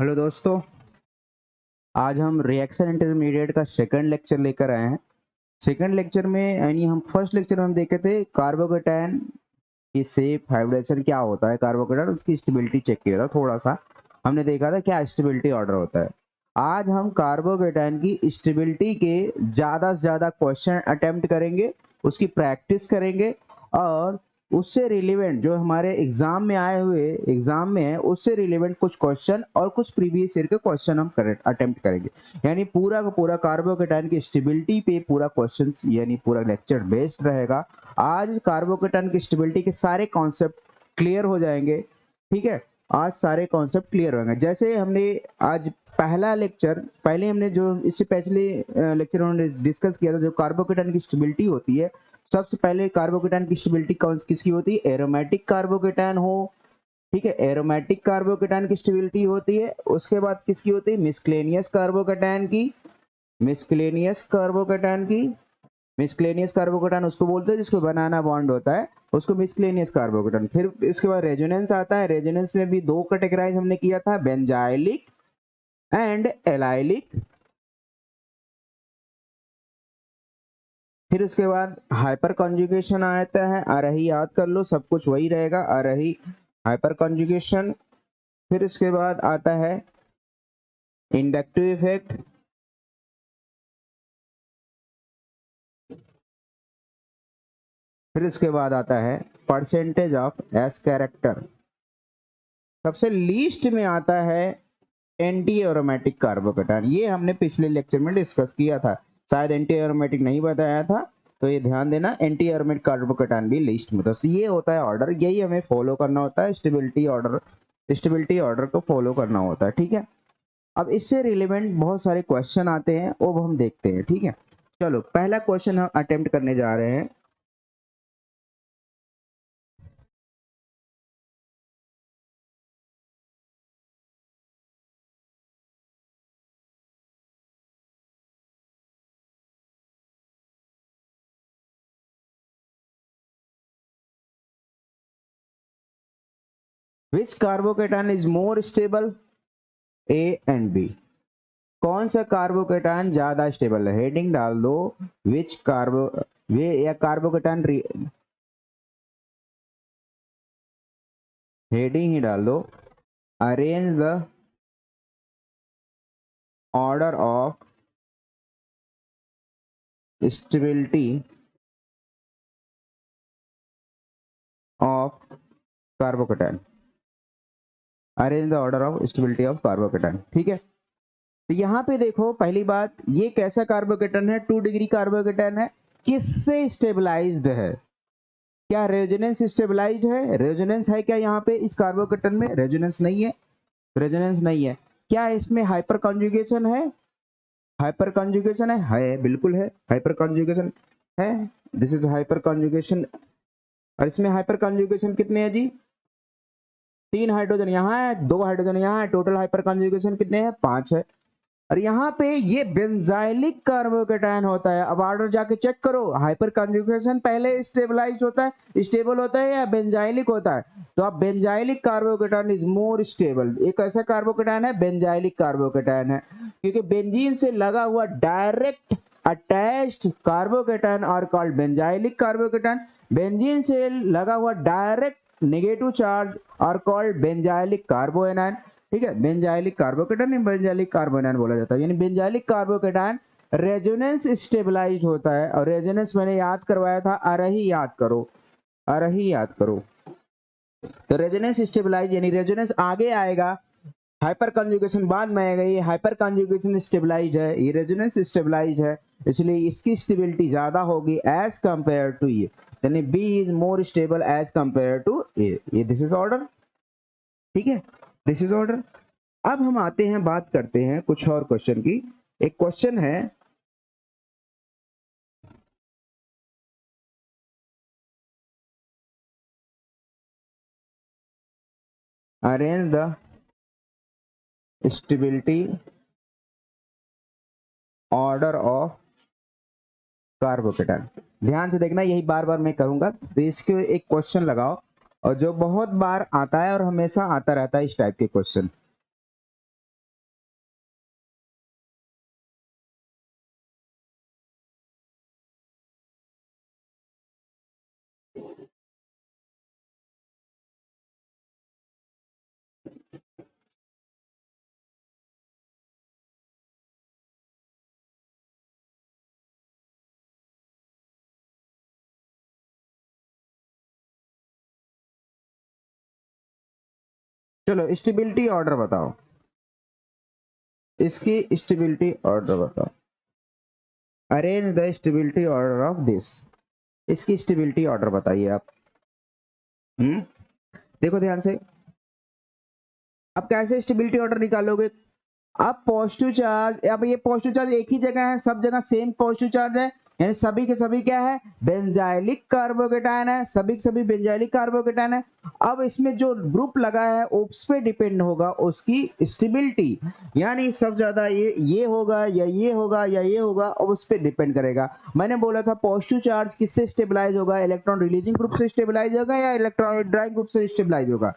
Hello दोस्तों, आज हम रिएक्शन इंटरमीडिएट का सेकंड लेक्चर लेकर आए हैं। सेकंड लेक्चर में यानी हम फर्स्ट लेक्चर में हम देखे थे कार्बोकेटायन की शेप, हाइब्रिडेशन क्या होता है, कार्बोकेटायन उसकी स्टेबिलिटी चेक किया था। थोड़ा सा हमने देखा था क्या स्टेबिलिटी ऑर्डर होता है। आज हम कार्बोकेटायन की स्टेबिलिटी के ज़्यादा से ज़्यादा क्वेश्चन अटेम्प्ट करेंगे, उसकी प्रैक्टिस करेंगे और उससे रिलेवेंट जो हमारे एग्जाम में आए हुए एग्जाम में है उससे रिलेवेंट कुछ क्वेश्चन और कुछ प्रीवियस ईयर के क्वेश्चन हम अटेम्प्ट करेंगे। यानी पूरा का पूरा कार्बोकेटायन की स्टेबिलिटी पे पूरा क्वेश्चन यानी पूरा लेक्चर बेस्ड रहेगा। आज कार्बोकेटायन की स्टेबिलिटी के सारे कॉन्सेप्ट क्लियर हो जाएंगे। ठीक है, आज सारे कॉन्सेप्ट क्लियर होंगे। जैसे हमने आज पहला लेक्चर पहले हमने जो इससे पिछले लेक्चर में डिस्कस किया था, जो कार्बोकेटायन की स्टेबिलिटी होती है, सबसे पहले कार्बोकेटायन की स्टेबिलिटी कौन किसकी होती है? एरोमेटिक कार्बोकेटायन हो, ठीक है, एरोमेटिक कार्बोकेटायन की स्टेबिलिटी होती है। उसके बाद किसकी होती है? मिसक्लेनियस कार्बोकेटायन की। मिसक्लेनियस कार्बोकेटायन की मिसक्लेनियस कार्बोकेटायन उसको बोलते हैं जिसको बनाना बॉन्ड होता है, उसको मिसक्लेनियस कार्बोकेटायन। फिर इसके बाद रेजोनेंस आता है। रेजोनेंस में भी दो कैटेगराइज हमने किया था, बेंजाइलिक एंड एलाइलिक। फिर उसके बाद हाइपर कॉन्जुगेशन आता है, अरही याद कर लो, सब कुछ वही रहेगा, अरही हाइपर कॉन्जुगेशन। फिर उसके बाद आता है इंडक्टिव इफेक्ट। फिर उसके बाद आता है परसेंटेज ऑफ एस कैरेक्टर। सबसे लीस्ट में आता है एंटी एरोमेटिक कार्बोकेटायन। ये हमने पिछले लेक्चर में डिस्कस किया था, शायद एंटी एरोमेटिक नहीं बताया था, तो ये ध्यान देना, एंटी एरोमेटिक कार्बोकेटायन भी लिस्ट में। तो ये होता है ऑर्डर, यही हमें फॉलो करना होता है, स्टेबिलिटी ऑर्डर को फॉलो करना होता है। ठीक है, अब इससे रिलेवेंट बहुत सारे क्वेश्चन आते हैं, वो हम देखते हैं। ठीक है, चलो पहला क्वेश्चन हम अटेम्प्ट करने जा रहे हैं। Which carbocation is more stable? A and B. कौन सा कार्बोकेटायन ज्यादा स्टेबल है? हेडिंग डाल दो, विच कार्बो वे या कार्बोकेटायन, हेडिंग ही डाल दो, arrange the order of stability of carbocation. Arrange the order of stability of carbocation. ठीक है, तो यहाँ पे देखो, पहली बात, ये कैसा कार्बोकेटायन है? 2 डिग्री कार्बोकेटायन है। किससे स्टेबलाइज्ड है? क्या रेजोनेंस स्टेबलाइज्ड है? रेजोनेंस है क्या यहाँ पे इस कार्बोकेटायन में? रेजोनेंस नहीं है, रेजोनेंस नहीं है। क्या इसमें हाइपर कॉन्जुगेशन है? हाइपर कॉन्जुगेशन है, बिल्कुल है, हाइपर कॉन्जुगेशन है। This is hyper conjugation. और इसमें हाइपर कॉन्जुगेशन कितने हैं जी? 3 हाइड्रोजन यहाँ है, 2 हाइड्रोजन यहाँ है, टोटल हाइपर कॉन्जुगेशन कितने हैं? 5 है। और यहाँ पे ये बेंजाइलिक कार्बोकेटायन होता है। अब ऑर्डर जाके चेक करो, हाइपर कॉन्जुगेशन पहले स्टेबलाइज होता है, स्टेबल होता है या बेंजाइलिक होता है? तो अब benzylic carbocation is more stable. एक ऐसा कार्बोकेटायन है, बेंजाइलिक कार्बोकेटायन है, क्योंकि बेंजीन से लगा हुआ डायरेक्ट अटैच्ड कार्बोकेटायन और कॉल्ड बेंजाइलिक कार्बोकेटायन। बेंजीन से लगा हुआ डायरेक्ट नेगेटिव चार्ज और कॉल्ड बेंजाइलिक कार्बोएनायन। ठीक है, बेंजाइलिक कार्बोकेटायन बेंजाइलिक कार्बोनायन बोला जाता है। यानी बेंजाइलिक कार्बोकेटायन रेजोनेंस स्टेबलाइज होता है। और रेजोनेंस मैंने याद करवाया था, अरही याद करो, अरही याद करो। तो रेजोनेंस स्टेबलाइज यानी रेजोनेंस आगे आएगा, हाइपर कॉन्जुगेशन बाद में आएगा। ये हाइपर कॉन्जुगेशन स्टेबलाइज है, ये रेजोनेंस स्टेबलाइज है, इसलिए इसकी स्टेबिलिटी ज्यादा होगी एज कंपेयर टू ये, यानी B is more stable as compare to A. ये दिस इज ऑर्डर। ठीक है, दिस इज ऑर्डर। अब हम आते हैं, बात करते हैं कुछ और क्वेश्चन की। एक क्वेश्चन है, arrange the stability order of carbocation. ध्यान से देखना, यही बार बार मैं करूंगा, तो इसके एक क्वेश्चन लगाओ, और जो बहुत बार आता है और हमेशा आता रहता है इस टाइप के क्वेश्चन। चलो स्टेबिलिटी ऑर्डर बताओ, इसकी स्टेबिलिटी ऑर्डर बताओ। Arrange the stability order of this, इसकी स्टेबिलिटी ऑर्डर बताइए आप। देखो ध्यान से, अब कैसे स्टेबिलिटी ऑर्डर निकालोगे? अब पॉजिटिव चार्ज, अब ये पॉजिटिव चार्ज एक ही जगह है, सब जगह सेम पॉजिटिव चार्ज है, यानी सभी के सभी क्या है, बेंजाइलिक कार्बोकेटायन है, सभी के सभी बेंजाइलिक कार्बोकेटायन है। अब इसमें जो ग्रुप लगा है उस पे डिपेंड होगा उसकी स्टेबिलिटी, यानी सब ज्यादा ये होगा या ये होगा या ये होगा, और उस पे डिपेंड करेगा। मैंने बोला था पॉजिटिव चार्ज किससे स्टेबलाइज होगा, इलेक्ट्रॉन रिलीजिंग ग्रुप से स्टेबलाइज होगा या इलेक्ट्रॉन विथड्रॉइंग ग्रुप से स्टेबलाइज होगा?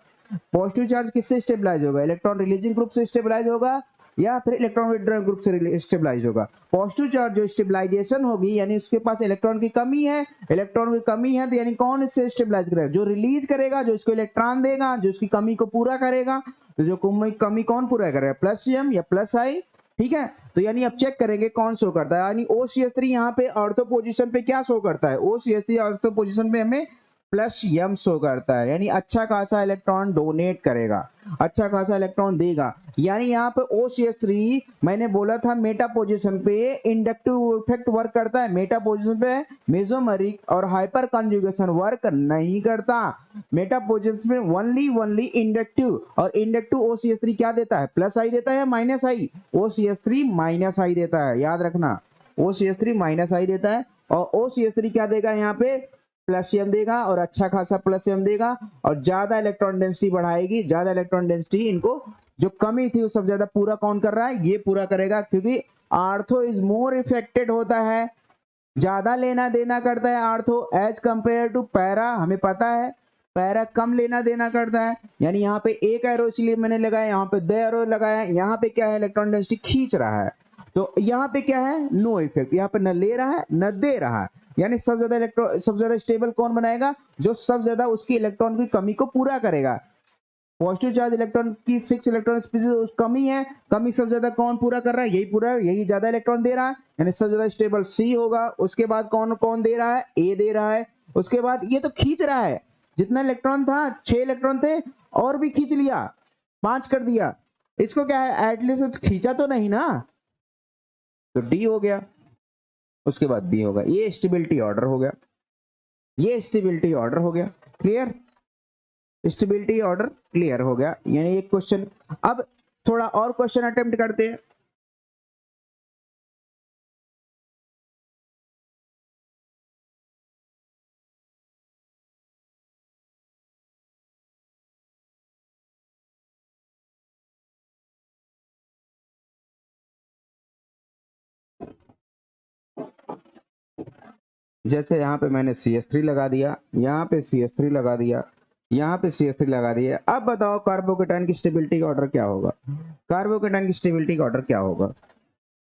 पॉजिटिव चार्ज किससे स्टेबलाइज होगा, इलेक्ट्रॉन रिलीजिंग ग्रुप से स्टेबलाइज होगा या फिर इलेक्ट्रॉन विथड्रॉइंग ग्रुप से स्टेबलाइज होगा? पॉजिटिव चार्ज जो स्टेबलाइजेशन होगी, यानी उसके पास इलेक्ट्रॉन की कमी है, इलेक्ट्रॉन की कमी है तो यानी कौन इससे स्टेबलाइज करेगा? जो रिलीज करेगा, जो इसको इलेक्ट्रॉन देगा, जो उसकी कमी को पूरा करेगा। तो जो कमी कौन पूरा करेगा, प्लस एम या प्लस आई, ठीक है। तो यानी अब चेक करेंगे कौन शो करता है, यानी OCH3 यहाँ पे ऑर्थो पोजीशन पे क्या शो करता है, OCH3 ऑर्थो पोजीशन पे हमें प्लस एम शो करता है, यानी अच्छा खासा इलेक्ट्रॉन डोनेट करेगा, अच्छा खासा इलेक्ट्रॉन देगा। यानी यहाँ पे OCH3 मैंने बोला था मेटा पोजीशन पे इंडक्टिव इफेक्ट वर्क करता है, मेटा पोजीशन पे मेसोमेरिक और हाइपर कंजुगेशन वर्क नहीं करता। मेटा पोजीशन पे ओनली इंडक्टिव, और इंडक्टिव OCH3 क्या देता है, प्लस आई देता है माइनस आई? OCH3 माइनस आई देता है, याद रखना, OCH3 माइनस आई देता है। और OCH3 क्या देगा यहाँ पे, प्लस एम देगा, और अच्छा खासा प्लस एम देगा, और ज्यादा इलेक्ट्रॉन डेंसिटी बढ़ाएगी, ज्यादा इलेक्ट्रॉन डेंसिटी, इनको जो कमी थी वो सब ज्यादा पूरा कौन कर रहा है, ये पूरा करेगा, क्योंकि आर्थो इज मोर इफेक्टेड होता है, ज्यादा लेना देना करता है ortho as compare to para. हमें पता है पैरा कम लेना देना करता है, यानी यहाँ पे एक एरो इसलिए मैंने लगाया, यहाँ पे 2 एरो लगाया, यहाँ पे क्या है, इलेक्ट्रॉन डेंसिटी खींच रहा है, तो यहाँ पे क्या है, नो इफेक्ट, यहाँ पे न ले रहा है न दे रहा है। यानी सब ज्यादा इलेक्ट्रॉन, सब ज्यादा स्टेबल कौन बनाएगा, जो सब ज्यादा उसकी इलेक्ट्रॉन की कमी को पूरा करेगा। पॉजिटिव चार्ज इलेक्ट्रॉन की 6 इलेक्ट्रॉन स्पीसीज कमी है, कमी सब ज्यादा कौन पूरा कर रहा है, यही पूरा, यही ज्यादा इलेक्ट्रॉन दे रहा है, यानी सब ज्यादा स्टेबल सी होगा। उसके बाद कौन कौन दे रहा है, ए दे रहा है। उसके बाद ये तो खींच रहा है, जितना इलेक्ट्रॉन था 6 इलेक्ट्रॉन थे और भी खींच लिया, 5 कर दिया, इसको क्या है, एटलीस्ट खींचा तो नहीं ना, तो डी हो गया। उसके बाद बी होगा, ये स्टेबिलिटी ऑर्डर हो गया, ये स्टेबिलिटी ऑर्डर हो गया, क्लियर, स्टेबिलिटी ऑर्डर क्लियर हो गया। यानी एक क्वेश्चन, अब थोड़ा और क्वेश्चन अटेम्प्ट करते हैं। जैसे यहाँ पे मैंने CH3 लगा दिया, यहाँ पे CH3 लगा दिया, यहाँ पे CH3 लगा दिया। अब बताओ कार्बोकेटाइन की स्टेबिलिटी का ऑर्डर क्या होगा, कार्बोकेटाइन की स्टेबिलिटी का ऑर्डर क्या होगा,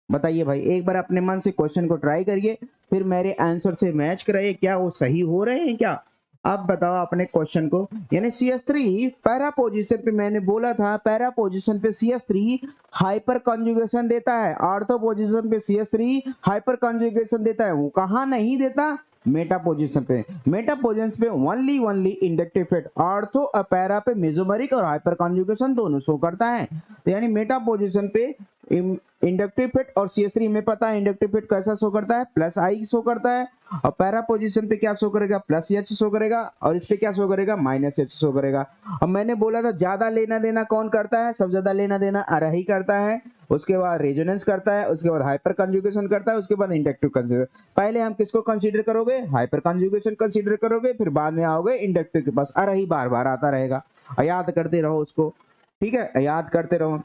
बताइए भाई। एक बार अपने मन से क्वेश्चन को ट्राई करिए, फिर मेरे आंसर से मैच कराइए, क्या वो सही हो रहे हैं क्या। अब बताओ अपने क्वेश्चन को, यानी CH3 पैरा पोजीशन पे, मैंने बोला था पैरा पोजीशन पे CH3 हाइपर कंजुगेशन देता है, ऑर्थो पोजीशन पे CH3 हाइपर कंजुगेशन देता है, वो कहाँ नहीं देता, मेटा पोजीशन पे। मेटा पोजीशन पे ओनली इंडक्टिव इफेक्ट, ऑर्थो और पैरा पे मेसोमेरिक और हाइपर कंजुगेशन दोनों शो करता है। तो यानी मेटा पोजीशन पे इंडक्टिव इफेक्ट, और CH3 में पता है इंडक्टिव इफेक्ट कैसा शो करता है, प्लस आई शो करता है, और पैरा पोजीशन पे क्या शो करेगा, प्लस एच शो करेगा, और इस पे क्या शो करेगा, माइनस एच शो करेगा। अब मैंने बोला था ज्यादा लेना देना कौन करता है, सब ज्यादा लेना देना अरही करता है, उसके बाद रेजोनेंस करता है, उसके बाद हाइपर कंजुगेशन करता है, उसके बाद इंडक्टिव कंजुगेशन। पहले हम किसको कंसीडर करोगे, हाइपर कंजुगेशन कंसीडर करोगे, फिर बाद में आओगे इंडक्टिव के पास, अरही बार बार आता रहेगा, याद करते रहो उसको, ठीक है, याद करते रहो।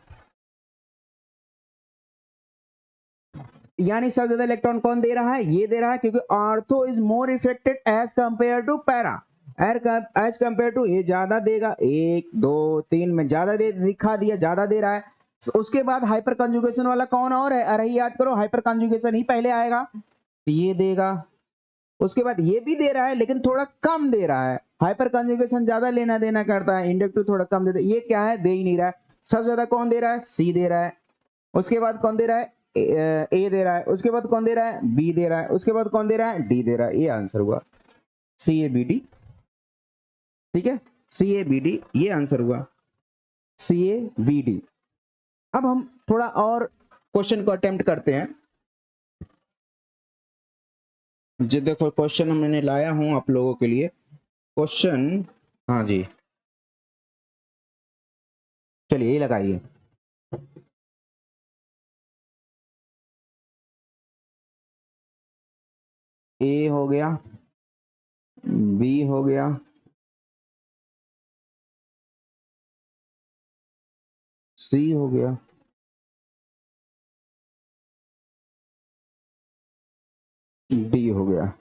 यानी सबसे ज्यादा इलेक्ट्रॉन कौन दे रहा है, ये दे रहा है, क्योंकि ortho is more affected as compare to para, as compare to, ये ज्यादा देगा, 1 2 3 में ज्यादा दे दिखा दिया, ज्यादा दे रहा है। उसके बाद हाइपर कंजुगेशन वाला कौन और है, अरे याद करो, हाइपर कंजुगेशन ही पहले आएगा, तो ये देगा। उसके बाद ये भी दे रहा है लेकिन थोड़ा कम दे रहा है, हाइपर कंजुगेशन ज्यादा लेना देना करता है, इंडक्टिव थोड़ा कम देता है, ये क्या है, दे ही नहीं रहा है। सबसे ज्यादा कौन दे रहा है, सी दे रहा है। उसके बाद कौन दे रहा है, ए दे रहा है। उसके बाद कौन दे रहा है, बी दे रहा है। उसके बाद कौन दे रहा है, डी दे रहा है। ये आंसर हुआ, CABD, ठीक है, CABD ये आंसर हुआ। CaBD। अब हम थोड़ा और क्वेश्चन को अटेम्प्ट करते हैं। जो देखो क्वेश्चन मैंने लाया हूं आप लोगों के लिए क्वेश्चन। हाँ जी, चलिए ये लगाइए। ए हो गया, बी हो गया, सी हो गया, डी हो गया।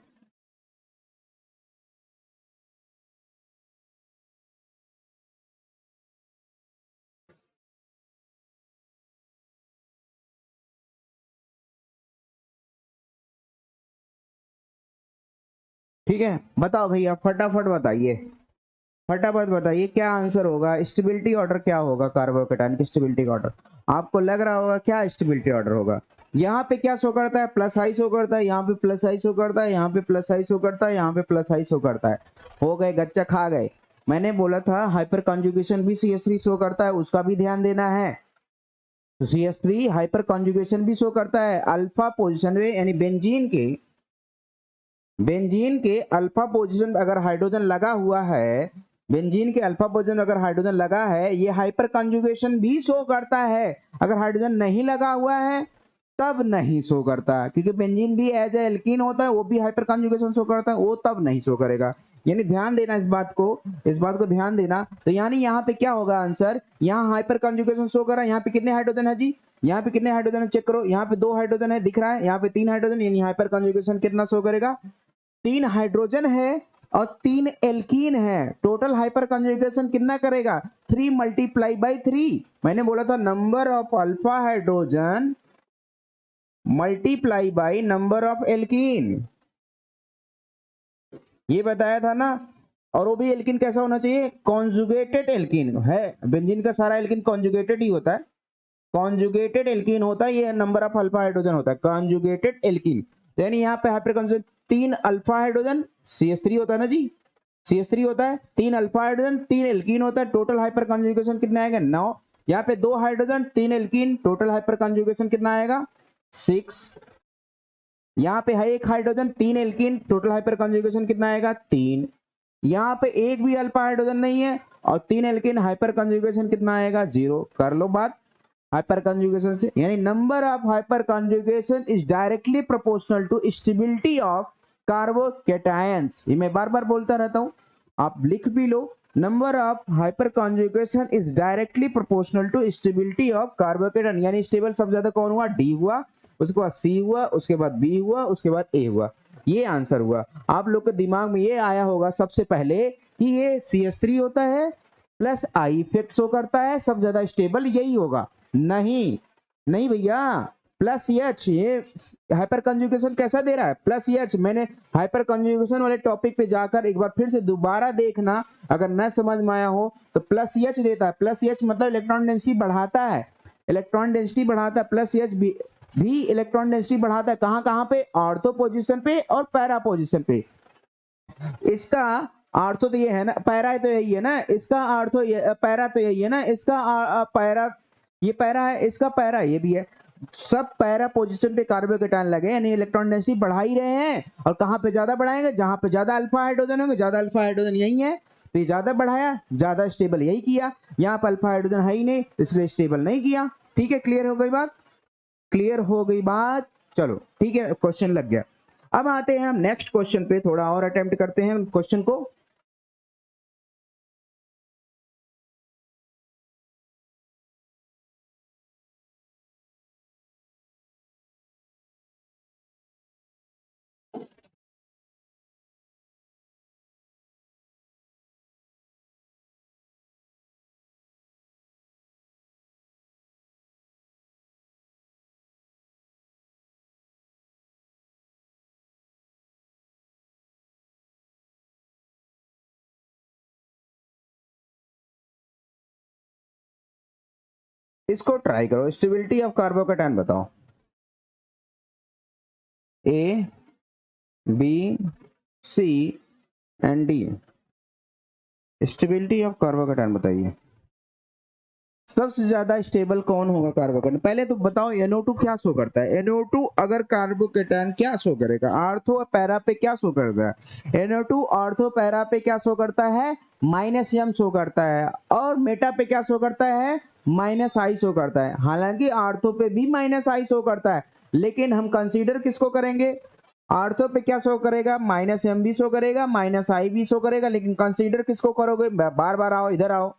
ठीक है, बताओ भैया फटाफट बताइए, फटाफट बताइए क्या आंसर होगा। स्टेबिलिटी ऑर्डर क्या होगा कार्बोकेटाइन की स्टेबिलिटी ऑर्डर? आपको लग रहा होगा क्या स्टेबिलिटी ऑर्डर होगा? यहाँ पे क्या शो करता है? प्लस आई शो करता है, यहाँ पे प्लस आई शो करता है, यहाँ पे प्लस आई शो करता है, यहाँ पे प्लस आई शो करता है। हो गए, गच्चा खा गए। मैंने बोला था हाइपर कॉन्जुगेशन भी CH3 शो करता है, उसका भी ध्यान देना है। तो CH3 हाइपर कॉन्जुगेशन भी शो करता है अल्फा पोजिशन में, यानी बेंजीन के अल्फा पोजीशन अगर हाइड्रोजन लगा हुआ है, बेंजीन के अल्फा पोजीशन अगर हाइड्रोजन लगा है, ये हाइपर कंजुगेशन भी शो करता है। अगर हाइड्रोजन नहीं लगा हुआ है तब नहीं शो करता, क्योंकि बेंजीन भी एज ए एल्कीन होता है, वो भी हाइपर कंजुगेशन शो करता है, वो तब नहीं शो करेगा। यानी ध्यान देना इस बात को, इस बात को ध्यान देना। तो यानी यहाँ पे क्या होगा आंसर? यहाँ हाइपर कंजुगेशन शो कर रहा है। यहाँ पे कितने हाइड्रोजन है जी? यहाँ पे कितने हाइड्रोजन है चेक करो। यहाँ पे 2 हाइड्रोजन है दिख रहा है, यहाँ पे 3 हाइड्रोजन, यानी हाइपर कंजुगेशन कितना शो करेगा? 3 हाइड्रोजन है और 3 एल्कीन है, टोटल हाइपर कंजुगेशन कितना करेगा? 3 मल्टीप्लाई बाई 3। मैंने बोला था number of alpha hydrogen multiply by number of alkene, ये बताया था ना। और वो भी एल्कीन कैसा होना चाहिए? कॉन्जुगेटेड एल्कीन है। बेंजीन का सारा एल्कीन कॉन्जुगेटेड ही होता है, कॉन्जुगेटेड एल्कीन होता है, ये नंबर ऑफ अल्फा हाइड्रोजन होता है कॉन्जुगेटेड एल्कीन। यानी यहाँ पे hyper conjugate 3 alpha hydrogen, CH3 होता है ना जी, CH3 होता है, 3 अल्फा हाइड्रोजन 3 एल्कीन होता है, टोटल हाइपर कंजुगेशन कितना आएगा? 9। यहाँ पे 2 hydrogen 3 alkene, total hyper conjugation कितना आएगा? 6। यहाँ पे है 1 hydrogen 3 alkene, total hyper conjugation कितना आएगा? 3। यहाँ पे एक भी अल्फा हाइड्रोजन नहीं है और 3 एल्कीन, हाइपर कंजुगेशन कितना आएगा? 0। कर लो बात हाइपर कंजुगेशन से, यानी number of hyperconjugation is directly proportional to stability of carbocations. ये मैं बार बार बोलता रहता हूं, आप लिख भी लो। Number of hyperconjugation is directly proportional to stability of carbocation, यानी स्टेबल सबसे ज्यादा कौन हुआ? डी हुआ, उसके बाद सी हुआ, उसके बाद बी हुआ, उसके बाद ए हुआ। ये आंसर हुआ। आप लोग के दिमाग में ये आया होगा सबसे पहले कि ये CH3 होता है प्लस आई इफेक्ट शो करता है, सबसे ज्यादा स्टेबल यही होगा। नहीं, नहीं भैया, प्लस एच, ये हाइपर कंजुगेशन कैसा दे रहा है? Plus H. मैंने हाइपर कंजुगेशन वाले टॉपिक पे जाकर एक बार फिर से दोबारा देखना, अगर न समझ में आया हो तो प्लस एच देता है। प्लस एच मतलब इलेक्ट्रॉन डेंसिटी बढ़ाता है, इलेक्ट्रॉन डेंसिटी बढ़ाता है। प्लस एच भी इलेक्ट्रॉन डेंसिटी बढ़ाता है। कहां कहां पे? ऑर्थो पोजीशन पे और पैरा पोजीशन पे। इसका आर्थो तो ये है ना, पैरा तो यही है ना, इसका आर्थो ये, पैरा तो यही है ना, इसका पैरा, ये पैरा है, इसका पैरा ये भी है। सब पैरा पोजीशन पे कार्बोकेटायन लगे, यानी इलेक्ट्रॉन डेंसिटी बढ़ा ही रहे हैं। और कहां पे ज्यादा बढ़ाएंगे? जहां पे ज्यादा अल्फा हाइड्रोजन होंगे, ज्यादा अल्फा हाइड्रोजन यही है, तो ये ज्यादा बढ़ाया, ज्यादा स्टेबल यही किया। यहाँ पे अल्फा हाइड्रोजन है ही नहीं, इसलिए स्टेबल नहीं किया। ठीक है, क्लियर हो गई बात? क्लियर हो गई बात? चलो ठीक है, क्वेश्चन लग गया। अब आते हैं हम नेक्स्ट क्वेश्चन पे, थोड़ा और अटेम्प्ट करते हैं क्वेश्चन को। इसको ट्राई करो, स्टेबिलिटी ऑफ कार्बोकेटायन बताओ। A, B, C and D. Stability of carbocation बताइए। सबसे ज्यादा स्टेबल कौन होगा कार्बोकेटायन? पहले तो बताओ NO2 क्या शो करता है? NO2 अगर कार्बोकेटायन क्या शो करेगा? ऑर्थो और पैरा पे क्या शो करता है? NO2 ऑर्थो पैरा पे क्या शो करता है? -m शो करता है। और मेटा पे क्या शो करता है? -i शो करता है। हालांकि ऑर्थो पे भी -i शो करता है, लेकिन हम कंसीडर किसको करेंगे? ऑर्थो पे क्या शो करेगा? -m भी शो करेगा, -i भी शो करेगा, लेकिन कंसीडर किसको करोगे? बार बार आओ, इधर आओ,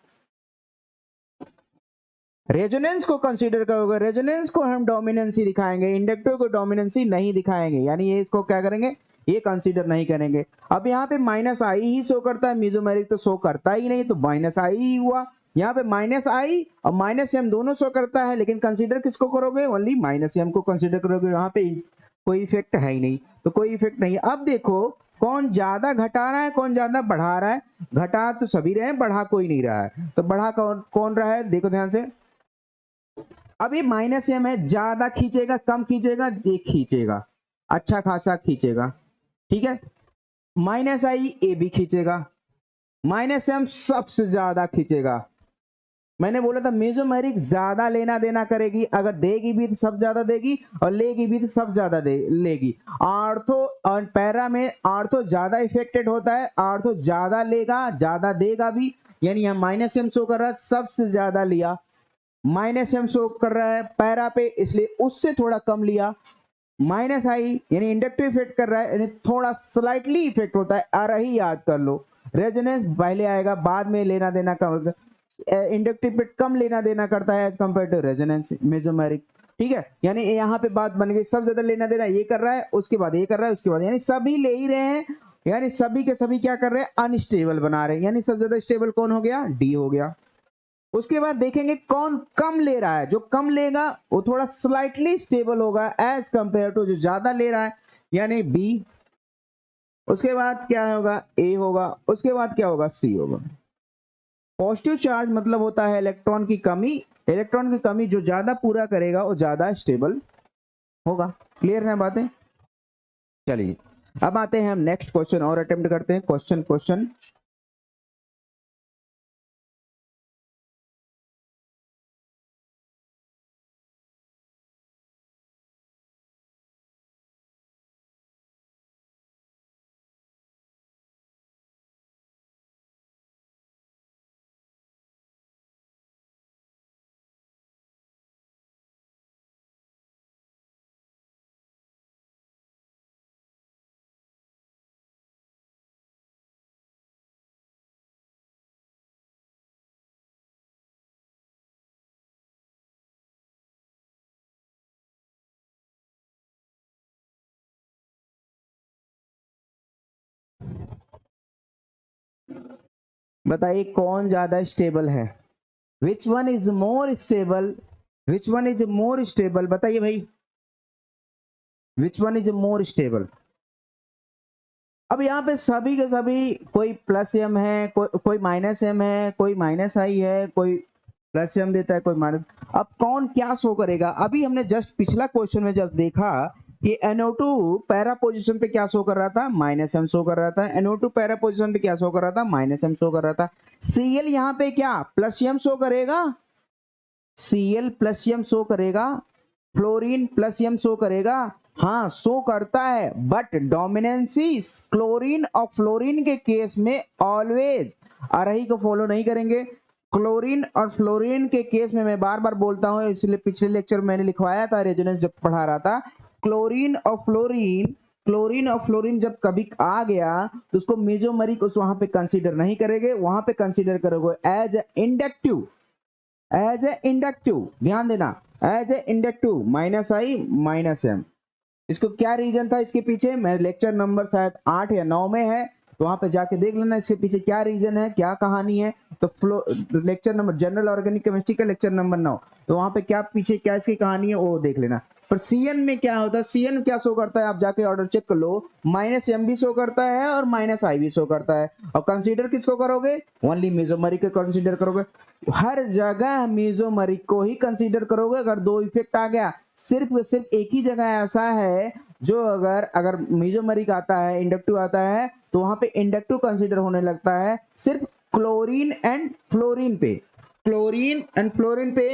रेजोनेंस को कंसीडर करोगे। रेजोनेंस को हम डोमिनेंसी दिखाएंगे, इंडक्टिव को डोमिनेंसी नहीं दिखाएंगे, यानी ये इसको क्या करेंगे? ये कंसीडर नहीं करेंगे। अब यहाँ पे -i ही शो करता है, मेसोमेरिक तो शो करता ही नहीं, तो -i ही हुआ। यहाँ पे -i और -m दोनों शो करता है, लेकिन कंसीडर किसको करोगे? ओनली -m को कंसीडर करोगे। यहाँ पे कोई इफेक्ट है ही नहीं, तो कोई इफेक्ट नहीं है। अब देखो कौन ज्यादा घटा रहा है, कौन ज्यादा बढ़ा रहा है? घटा तो सभी रहे हैं, बढ़ा कोई नहीं रहा है। तो बढ़ा कौन कौन रहा है? देखो ध्यान से। अब ये -m है, ज्यादा खींचेगा कम खींचेगा? ये खींचेगा, अच्छा खासा खींचेगा, ठीक है। -i ये भी खींचेगा, -m सबसे ज्यादा खींचेगा। मैंने बोला था मेसोमेरिक ज्यादा लेना देना करेगी, अगर देगी भी तो सब ज्यादा देगी और लेगी भी तो सब ज्यादा लेगी। आर्थो और पैरा में आर्थो ज्यादा इफेक्टेड होता है, आर्थो ज्यादा लेगा ज्यादा देगा भी, यानी यहाँ -m शो कर रहा है, सबसे ज्यादा लिया। -m शो कर रहा है पैरा पे, इसलिए उससे थोड़ा कम लिया। -i यानी इंडक्टिव इफेक्ट कर रहा है, यानी थोड़ा स्लाइटली इफेक्ट होता है, आ रही याद कर लो। रेजोनेंस पहले आएगा, बाद में लेना देना कम, इंडक्टिव इफेक्ट कम लेना देना करता है as compare to resonance mesomeric, ठीक है। यानी यहाँ पे बात बन गई, सब ज्यादा लेना देना ये कर रहा है, उसके बाद ये कर रहा है, उसके बाद, यानी सभी ले ही रहे हैं, यानी सभी के सभी क्या कर रहे हैं? अनस्टेबल बना रहे हैं, यानी सबसे ज्यादा स्टेबल कौन हो गया? डी हो गया। उसके बाद देखेंगे कौन कम ले रहा है, जो कम लेगा वो थोड़ा स्लाइटली स्टेबल होगा एज कंपेयर टू जो ज्यादा ले रहा है, यानी बी। उसके बाद क्या होगा? ए होगा। उसके बाद क्या होगा? सी होगा। पॉजिटिव चार्ज मतलब होता है इलेक्ट्रॉन की कमी, इलेक्ट्रॉन की कमी जो ज्यादा पूरा करेगा वो ज्यादा स्टेबल होगा। क्लियर है बातें? चलिए अब आते हैं हम नेक्स्ट क्वेश्चन और अटेम्प्ट करते हैं। क्वेश्चन बताइए कौन ज्यादा स्टेबल है? Which one is more stable? Which one is more stable? बताइए भाई, which one is more stable? अब यहाँ पे सभी के सभी, कोई +m है, कोई -m है, कोई -i है, कोई +m देता है, कोई माइनस। अब कौन क्या शो करेगा? अभी हमने जस्ट पिछला क्वेश्चन में जब देखा कि NO2 पैरा पोजीशन पे क्या शो कर रहा था? -m शो कर रहा था। NO2 पैरा पोजीशन पे क्या शो कर रहा था? -m शो कर रहा था। Cl यहाँ पे क्या +m शो करेगा? Cl +m शो करेगा। फ्लोरीन +m शो करेगा। हाँ शो करता है, बट डोमिनेंसी क्लोरीन और फ्लोरीन के केस में ऑलवेज आरही को फॉलो नहीं करेंगे। क्लोरीन और फ्लोरीन के केस में मैं बार बार बोलता हूं, इसलिए पिछले लेक्चर मैंने लिखवाया था, रेजोनेंस जब पढ़ा रहा था, क्लोरीन और फ्लोरीन जब कभी आ गया तो उसको मेसोमेरिक उस वहां पे कंसीडर नहीं करेंगे, वहां पे कंसीडर करोगे as inductive, as a inductive. ध्यान देना, as a inductive, -i -m। इसको क्या रीजन था इसके पीछे? मैं लेक्चर नंबर शायद 8 या 9 में है, तो वहां पे जाके देख लेना इसके पीछे क्या रीजन है, क्या कहानी है। तो flow lecture number general organic chemistry का लेक्चर नंबर 9, तो वहां पे क्या पीछे क्या इसकी कहानी है वो देख लेना। पर Cn में क्या होता है? Cn क्या शो करता है? आप जाके ऑर्डर चेक कर लो, -m भी शो करता है और -i भी शो करता है। और कंसीडर किसको करोगे? ओनली मेसोमेरिक को कंसीडर करोगे। हर जगह मेसोमेरिक को ही कंसीडर करोगे। अगर दो इफेक्ट आ गया, सिर्फ एक ही जगह ऐसा है जो अगर मेसोमेरिक आता है, इंडक्टिव आता है, तो वहां पे इंडक्टिव कंसीडर होने लगता है सिर्फ क्लोरीन एंड फ्लोरीन पे। क्लोरीन एंड फ्लोरीन पे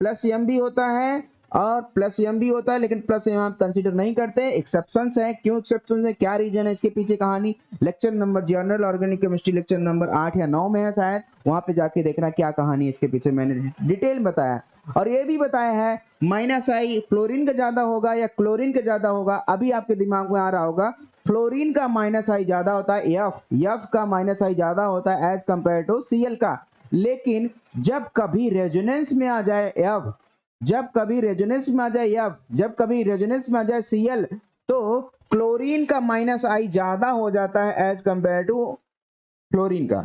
प्लस एम भी होता है और प्लस एम भी होता है, लेकिन प्लस एम आप कंसीडर नहीं करते। एक्सेप्शंस है, क्यों एक्सेप्शंस है, क्या रीजन है इसके पीछे कहानी, lecture number general organic chemistry lecture number 8 या 9 में है शायद, वहां पे जाके देखना क्या कहानी है इसके पीछे, मैंने डिटेल बताया। और ये भी बताया है माइनस आई फ्लोरीन का ज्यादा होगा या क्लोरीन का ज्यादा होगा। अभी आपके दिमाग में आ रहा होगा फ्लोरीन का माइनस आई ज्यादा होता है, एफ का माइनस आई ज्यादा होता है एज कंपेयर टू सीएल का। लेकिन जब कभी रेजोनेंस में आ जाए एफ, जब कभी रेजोनेंस में आ जाए एफ, जब कभी रेजोनेंस में आ जाए सीएल, तो क्लोरीन का माइनस आई ज्यादा हो जाता है एज कंपेयर टू फ्लोरीन का।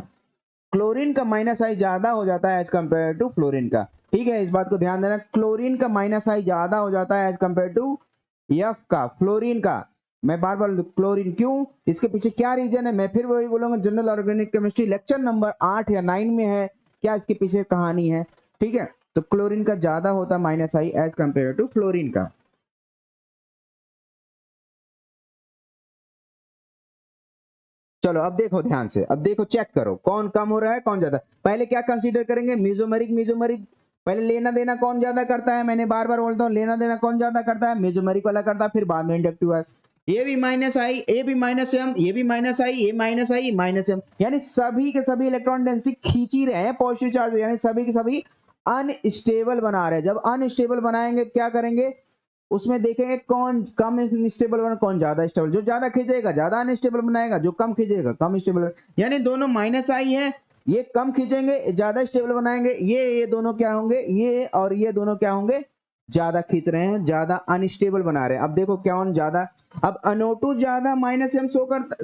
क्लोरीन का माइनस आई ज्यादा हो जाता है एज कंपेयर टू फ्लोरीन का। ठीक है, इस बात को ध्यान देना, क्लोरीन का माइनस आई ज्यादा हो जाता है एज कंपेयर टू एफ का, फ्लोरीन का। मैं बार बार क्लोरीन क्यों, इसके पीछे क्या रीजन है, मैं फिर वही बोलूंगा, general organic chemistry lecture number 8 या 9 में है, क्या इसके पीछे कहानी है। ठीक है, तो क्लोरीन का ज्यादा होता है minus I as compare to fluorine का। चलो अब देखो ध्यान से, अब देखो चेक करो कौन कम हो रहा है कौन ज्यादा। पहले क्या कंसीडर करेंगे, मेसोमेरिक, मेसोमेरिक पहले लेना देना कौन ज्यादा करता है, मैंने बार बार बोलता हूँ लेना देना कौन ज्यादा करता है, मेसोमेरिक वाला करता है, फिर बाद में इंडक्टिव है। ये भी माइनस आई, ये भी माइनस एम, ये भी माइनस आई, ये माइनस आई माइनस एम, यानी सभी के सभी इलेक्ट्रॉन डेंसिटी खींच ही रहे हैं पॉजिटिव चार्ज, यानी सभी के सभी अनस्टेबल बना रहे हैं। जब अनस्टेबल बनाएंगे क्या करेंगे, उसमें देखेंगे कौन कम स्टेबल बना कौन ज्यादा स्टेबल, जो ज्यादा खींचेगा ज्यादा अनस्टेबल बनाएगा, जो कम खींचेगा कम स्टेबल, यानी दोनों माइनस आई है, ये कम खींचेंगे ज्यादा स्टेबल बनाएंगे, ये दोनों क्या होंगे, ये और ये दोनों क्या होंगे, ज्यादा खींच रहे हैं, ज्यादा अनस्टेबल बना रहे हैं। अब देखो क्या ज्यादा, अब NO2 ज्यादा माइनस एम शो करता,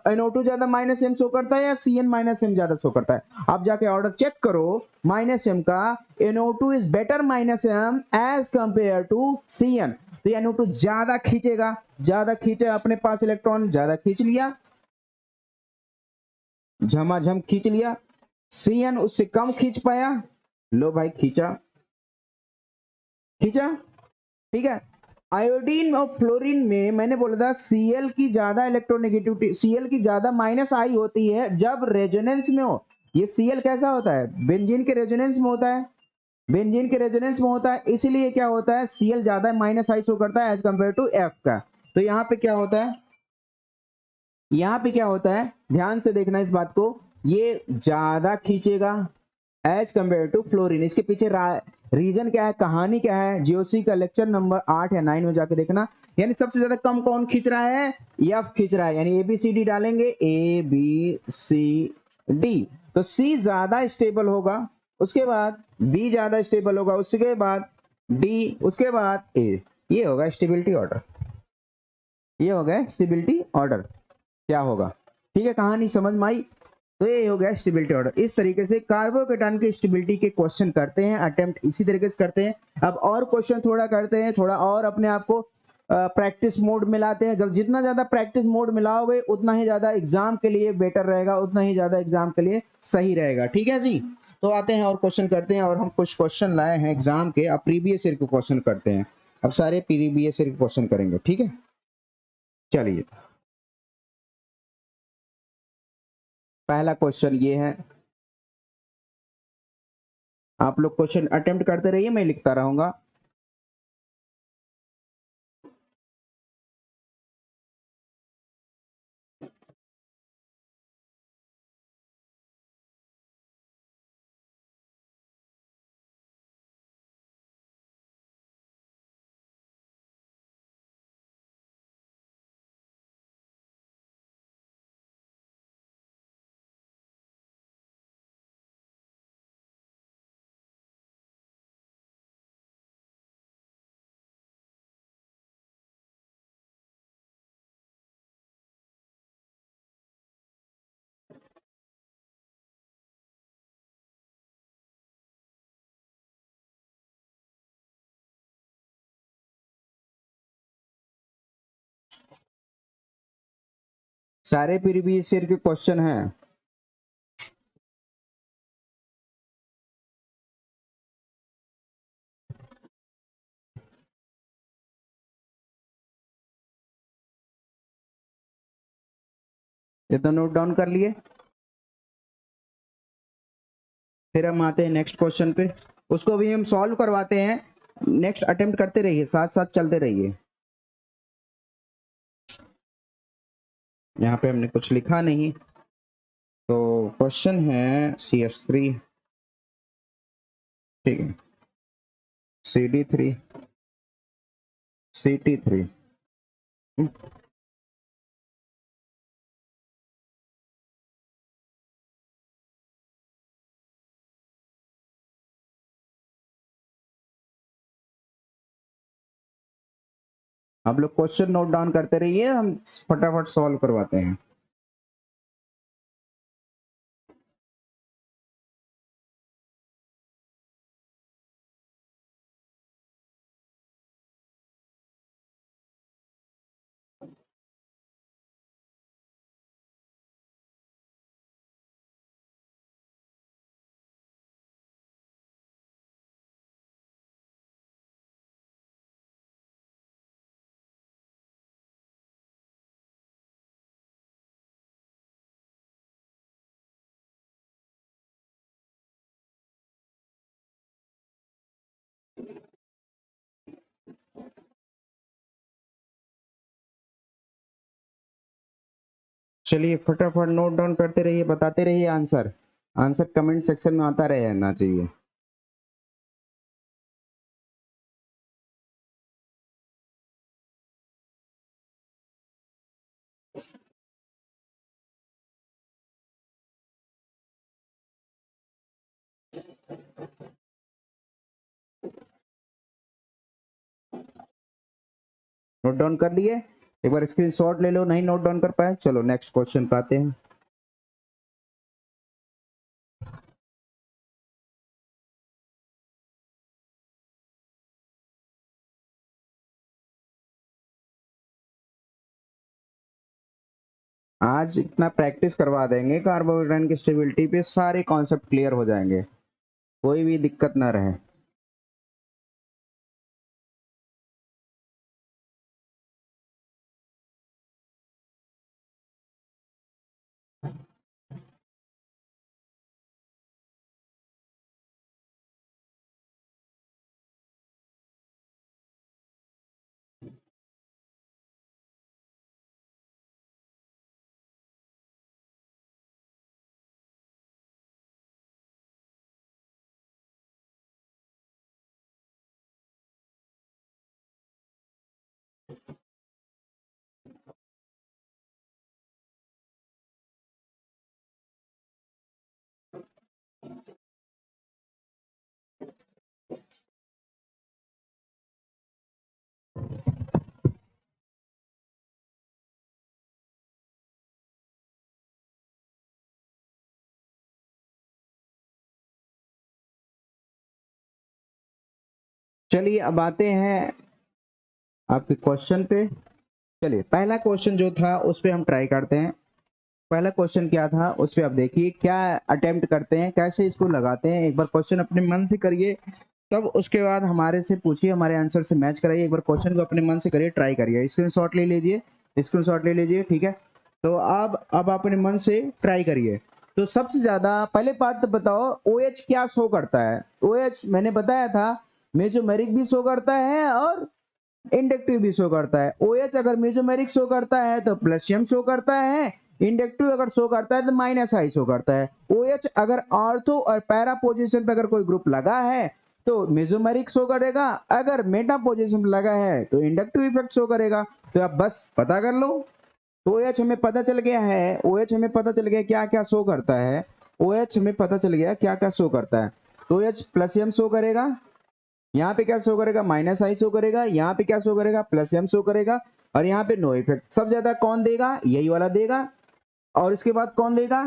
NO2 ज्यादा माइनस एम शो करता है या CN माइनस एम ज्यादा शो करता है। आप जाके ऑर्डर चेक करो माइनस एम का, NO2 is better minus M as compare to CN, तो ये NO2 ज्यादा खींचेगा, ज्यादा खींचे अपने पास इलेक्ट्रॉन, ज्यादा खींच लिया, झमाझम खींच लिया। CN उससे कम खींच पाया, लो भाई खींचा, खींचा। ठीक है, आयोडीन और फ्लोरीन में मैंने बोला था Cl की ज्यादा इलेक्ट्रोनेगेटिविटी, Cl की ज्यादा माइनस आई होती है जब रेजोनेंस में हो। ये Cl कैसा होता है, बेंजीन के रेजोनेंस में होता है, बेंजीन के रेजोनेंस में होता है, इसलिए क्या होता है Cl ज्यादा माइनस आई शो करता है एज कंपेयर टू F का। तो यहाँ पे क्या होता है, यहाँ पे क्या होता है, ध्यान से देखना इस बात को, ये ज्यादा खींचेगा एज कंपेयर टू फ्लोरीन। इसके पीछे रीजन क्या है, कहानी क्या है, जीओसी का लेक्चर नंबर 8 या 9 में जाके देखना। यानी सबसे ज्यादा कम कौन खींच रहा है, एफ खींच रहा है, यानी ABCD डालेंगे, ABCD, तो C ज्यादा स्टेबल होगा, उसके बाद B ज्यादा स्टेबल होगा, उसके बाद D, उसके बाद A। ये होगा स्टेबिलिटी ऑर्डर, ये हो गया स्टेबिलिटी ऑर्डर, क्या होगा। ठीक है, कहानी समझ में आई। तो ये हो गया स्टेबिलिटी ऑर्डर। इस तरीके से कार्बोकेटाइन की स्टेबिलिटी के क्वेश्चन करते हैं, अटेम्प्ट इसी तरीके से करते हैं। अब और क्वेश्चन थोड़ा करते हैं, थोड़ा और अपने आप को प्रैक्टिस मोड में लाते हैं। जब जितना ज्यादा प्रैक्टिस मोड में लाओगे उतना ही ज्यादा एग्जाम के लिए बेटर रहेगा, उतना ही ज्यादा एग्जाम के लिए सही रहेगा। ठीक है जी, तो आते हैं और क्वेश्चन करते हैं। और हम कुछ क्वेश्चन लाए हैं एग्जाम के, अब प्रीवियस ईयर के क्वेश्चन करते हैं, अब सारे प्रीवियस ईयर के क्वेश्चन करेंगे। ठीक है, चलिए पहला क्वेश्चन ये है, आप लोग क्वेश्चन अटेम्प्ट करते रहिए, मैं लिखता रहूंगा। सारे प्रीवियस ईयर के क्वेश्चन हैं। ये तो नोट डाउन कर लिए। फिर हम आते हैं नेक्स्ट क्वेश्चन पे, उसको भी हम सॉल्व करवाते हैं, नेक्स्ट अटेम्प्ट करते रहिए, साथ साथ चलते रहिए। यहाँ पे हमने कुछ लिखा नहीं, तो क्वेश्चन है CS3, ठीक है, CD3, CT3। आप लोग क्वेश्चन नोट डाउन करते रहिए, हम फटाफट सॉल्व करवाते हैं। चलिए फटाफट नोट डाउन करते रहिए, बताते रहिए आंसर, आंसर कमेंट सेक्शन में आता रहना चाहिए। नोट डाउन कर लिए, एक बार स्क्रीनशॉट ले लो, नहीं नोट डाउन कर पाए, चलो नेक्स्ट क्वेश्चन पे आते हैं। आज इतना प्रैक्टिस करवा देंगे कार्बोहाइड्रेट की स्टेबिलिटी पे, सारे कॉन्सेप्ट क्लियर हो जाएंगे, कोई भी दिक्कत ना रहे। चलिए अब आते हैं आपके क्वेश्चन पे। चलिए पहला क्वेश्चन जो था उस पे हम ट्राई करते हैं। पहला क्वेश्चन क्या था उस पे आप देखिए, क्या अटेम्प्ट करते हैं, कैसे इसको लगाते हैं, एक बार क्वेश्चन अपने मन से करिए, तब उसके बाद हमारे से पूछिए, हमारे आंसर से मैच कराइए, एक बार क्वेश्चन को अपने मन से करिए, ट्राई करिए, स्क्रीनशॉट ले लीजिए, स्क्रीनशॉट ले लीजिए, ठीक है। तो अब अपने मन से ट्राई करिए। तो सबसे ज्यादा पहले बात तो बताओ, OH क्या शो करता है? OH मैंने बताया था मेसोमेरिक भी शो करता है और इंडक्टिव भी शो करता है। OH अगर मेसोमेरिक शो करता है तो प्लसियम शो करता है, इंडक्टिव अगर शो करता है तो माइनस आई शो करता है। OH अगर ऑर्थो और पैरा पोजीशन पे अगर कोई ग्रुप लगा है तो मेसोमेरिक शो करेगा, अगर मेटा पोजीशन पे लगा है तो इंडक्टिव इफेक्ट शो करेगा। तो आप बस पता कर लो। तो OH हमें पता चल गया है, OH हमें पता चल गया क्या क्या शो करता है, OH हमें पता चल गया क्या क्या शो करता है। तो OH प्लसियम शो करेगा, यहाँ पे क्या शो करेगा, माइनस आई शो करेगा, यहाँ पे क्या शो करेगा, प्लस एम शो करेगा, और यहाँ पे नो इफेक्ट। सब ज्यादा कौन देगा, यही वाला देगा, और इसके बाद कौन देगा,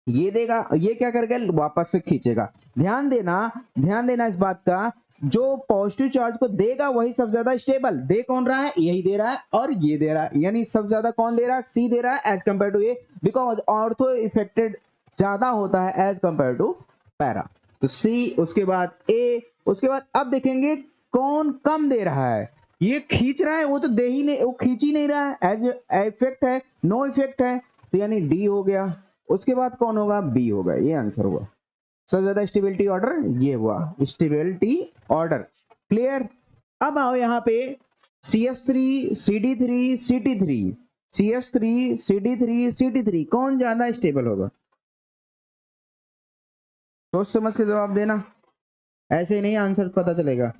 ये देगा। ये क्या करेगा, वापस से खींचेगा। ध्यान देना इस बात का, जो पॉजिटिव चार्ज को देगा वही सबसे ज्यादा स्टेबल। दे कौन रहा है, यही दे रहा है और ये दे रहा है, यानी सबसे ज्यादा कौन दे रहा है, सी दे रहा है as compare to A, because ortho affected ज्यादा होता है एज कंपेयर टू पैरा। तो सी, उसके बाद ए, उसके बाद अब देखेंगे कौन कम दे रहा है। ये खींच रहा है, वो तो दे ही नहीं, वो खींच ही नहीं रहा है, एज इफेक्ट है, नो इफेक्ट है, तो यानी डी हो गया। उसके बाद कौन होगा, बी होगा, ये आंसर हुआ। सबसे ज्यादा स्टेबिलिटी ऑर्डर ये हुआ, स्टेबिलिटी ऑर्डर। क्लियर। अब आओ यहाँ पे CS3 CD3 CT3, CS3 CD3 CT3 कौन ज्यादा स्टेबल होगा? सोच समझ के जवाब देना, ऐसे नहीं आंसर पता चलेगा।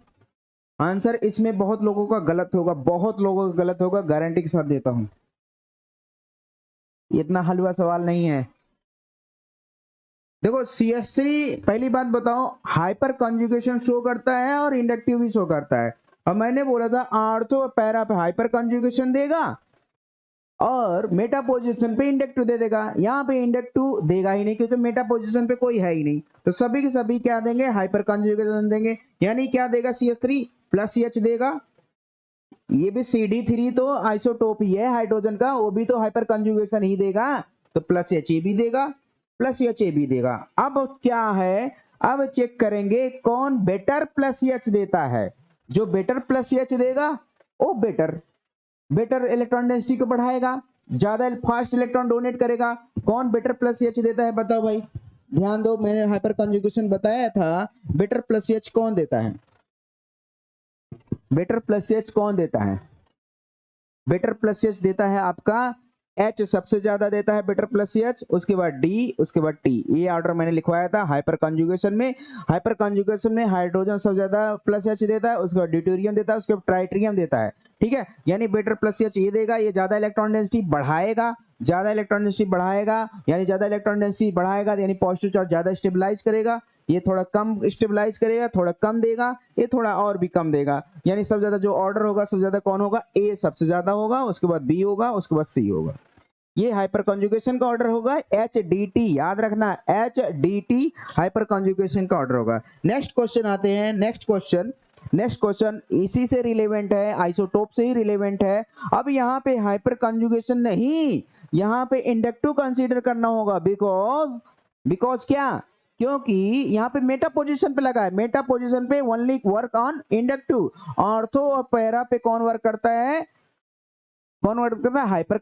आंसर इसमें बहुत लोगों का गलत होगा, बहुत लोगों का गलत होगा, गारंटी के साथ देता हूं। इतना हलवा सवाल नहीं है। देखो CS3 पहली बात बताओ, हाइपर कंजुगेशन शो करता है और इंडक्टिव भी शो करता है। अब मैंने बोला था आर्थो पैरा पे हाइपर कंजुगेशन देगा और मेटा पोजीशन पे इंडक्टिव दे देगा। यहाँ पे इंडक्टिव देगा ही नहीं क्योंकि मेटा पोजीशन पे कोई है ही नहीं, तो सभी के सभी क्या देंगे? हाइपर कंजुगेशन देंगे। यानी क्या देगा? CS3 प्लस H देगा। ये भी CD3 तो आइसोटोप ही है हाइड्रोजन का, वो भी तो हाइपर कंजुगेशन ही देगा, तो प्लस H भी देगा, प्लस H भी देगा। अब क्या है, अब चेक करेंगे कौन बेटर प्लस H देता है। जो बेटर प्लस H देगा वो बेटर इलेक्ट्रॉन डेंसिटी को बढ़ाएगा, ज्यादा फास्ट इलेक्ट्रॉन डोनेट करेगा। कौन बेटर प्लस H देता है बताओ भाई, ध्यान दो, मैंने हाइपर कंजुगेशन बताया था, बेटर प्लस H कौन देता है? बेटर प्लस H कौन देता है? बेटर प्लस H देता है आपका H सबसे ज्यादा देता है बेटर प्लस H, उसके बाद D, उसके बाद T। ये ऑर्डर मैंने लिखवाया था हाइपर कंजुगेशन में। हाइपर कंजुगेशन में हाइड्रोजन सबसे ज्यादा प्लस H देता है, उसके बाद ड्यूटेरियम देता है, उसके बाद ट्राइटेरियम देता है। ठीक है, यानी बेटर प्लस H ये देगा, ये ज्यादा इलेक्ट्रॉन डेंसिटी बढ़ाएगा, ज्यादा इलेक्ट्रॉन डेंसिटी बढ़ाएगा, यानी ज्यादा इलेक्ट्रॉन डेंसिटी बढ़ाएगा यानी पॉजिटिव चार्ज ज्यादा स्टेबलाइज करेगा। ये थोड़ा कम स्टेबलाइज करेगा, थोड़ा कम देगा, ये थोड़ा और भी कम देगा। यानी सबसे ज्यादा जो ऑर्डर होगा सबसे ज्यादा कौन होगा? ए सबसे ज्यादा होगा, उसके बाद बी होगा, उसके बाद सी होगा। ये हाइपर कंजुगेशन का ऑर्डर होगा HDT, याद रखना HDT हाइपर कंजुगेशन का ऑर्डर होगा। नेक्स्ट क्वेश्चन आते हैं, नेक्स्ट क्वेश्चन इसी से रिलेवेंट है, आइसोटोप से ही रिलेवेंट है। अब यहाँ पे हाइपर कंजुगेशन नहीं, यहाँ पे इंडक्टिव कंसीडर करना होगा, बिकॉज क्या? क्योंकि यहाँ पे मेटा पोजीशन पे लगा है, मेटा पोजीशन पे only work on inductive. Ortho और पैरा पे कौन वर्क करता है? कौन वर्क करता है? हाइपर